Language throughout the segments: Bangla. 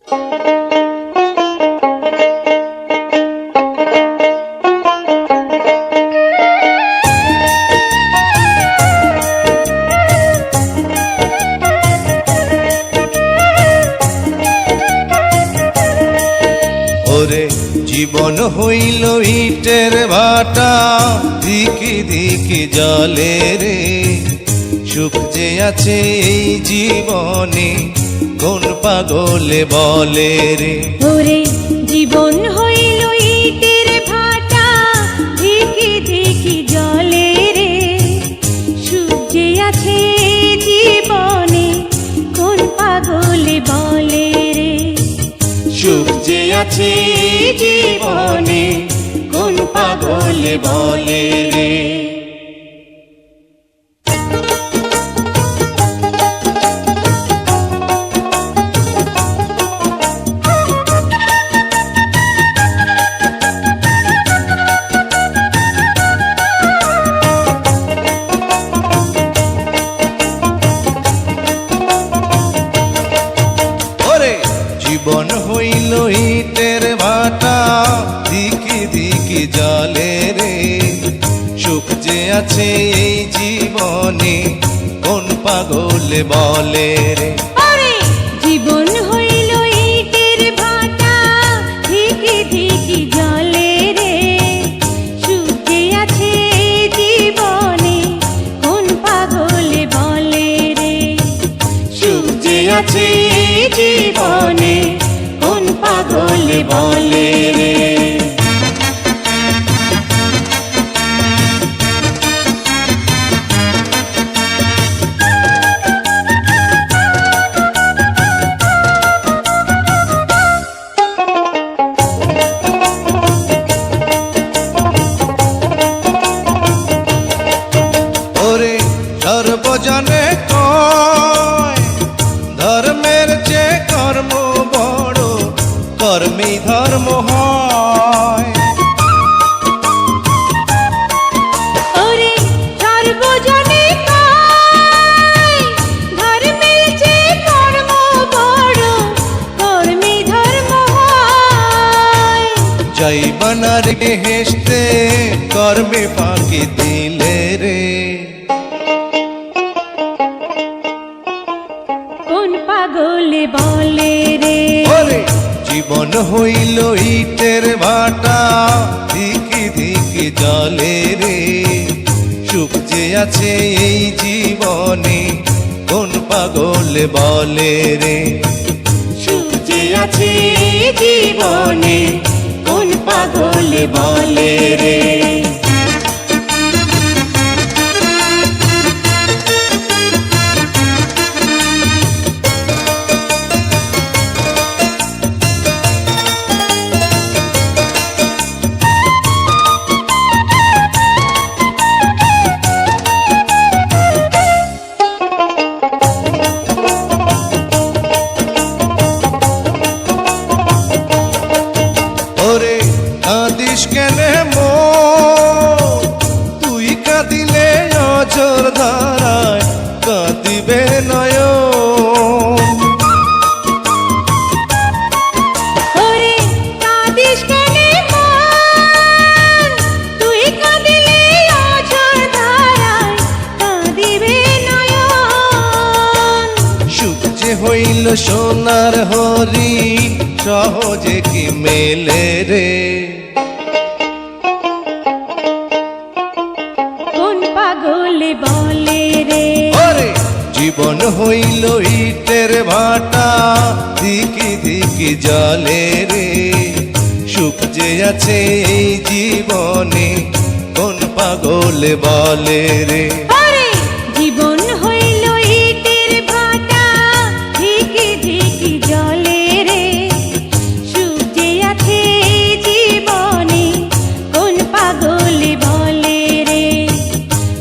ওরে জীবন হইল ইটের ভাটা, দিকে দিকে জলে রে। সুখ যে আছে এই জীবনে, কোন পাগলে বলে রে। ওরে জীবন হইল ইটের ভাটা, দিকে দিকে জলে রে। সুখ যে আছে জীবনে, কোন পাগলে বলে রে। সুখ যে আছে জীবনে, কোন পাগলে বলে রে। জীবন হইল ইটের ভাটা, দিকে দিকে জলে রে। সুখ যে আছে এই জীবনে, কোন পাগলে বলে রে। জীবন হইল ইটের ভাটা, দিকে দিকে জলে রে। সুখ যে আছে জীবনে, কোন পাগলে বলে রে। সুখ যে আছে জীবনে, কোন পাগলে বলে রে। ওরে সর্বজনে কয়, ধর্মের যে কর্ম বড়, কর্মেই ধর্ম হয়। ওরে সর্বজনে কয়, ধর্মের যে কর্ম বড়, কর্মেই ধর্ম হয়। যাইবানা রে হেসতে, কর্মে ফাঁকি দিলে রে। কোন পাগলে বলে রে। ওরে জীবন হইল ইটের ভাটা, দিকে দিকে জলে রে। সুখ যে আছে এই জীবনে, কোন পাগলে বলে রে। সুখ যে আছে জীবনে, কোন পাগলে বলে রে। ওরে কাঁদিস কেনে মন, তুই কাঁদিলে অঝোর ধারায় কাঁদিবে নয়ন। ওরে কাঁদিস কেনে মন, তুই কাঁদিলে অঝোর ধারায় কাঁদিবে নয়ন। সুখ যে হইল সোনার হরি, সহজে কি মেলে রে। কোন পাগলে বলে রে। ওরে জীবন হইল ইটের ভাটা, দিকে দিকে জলে রে। সুখ যে আছে এই জীবনে, কোন পাগলে বলে রে। জীবন হইল ইটের ভাটা, দিকে দিকে জলে রে। সুখ যে আছে জীবনে, কোন পাগলে বলে রে।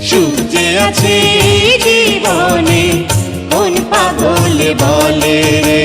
সুখ যে আছে জীবনে, কোন পাগলে বলে রে।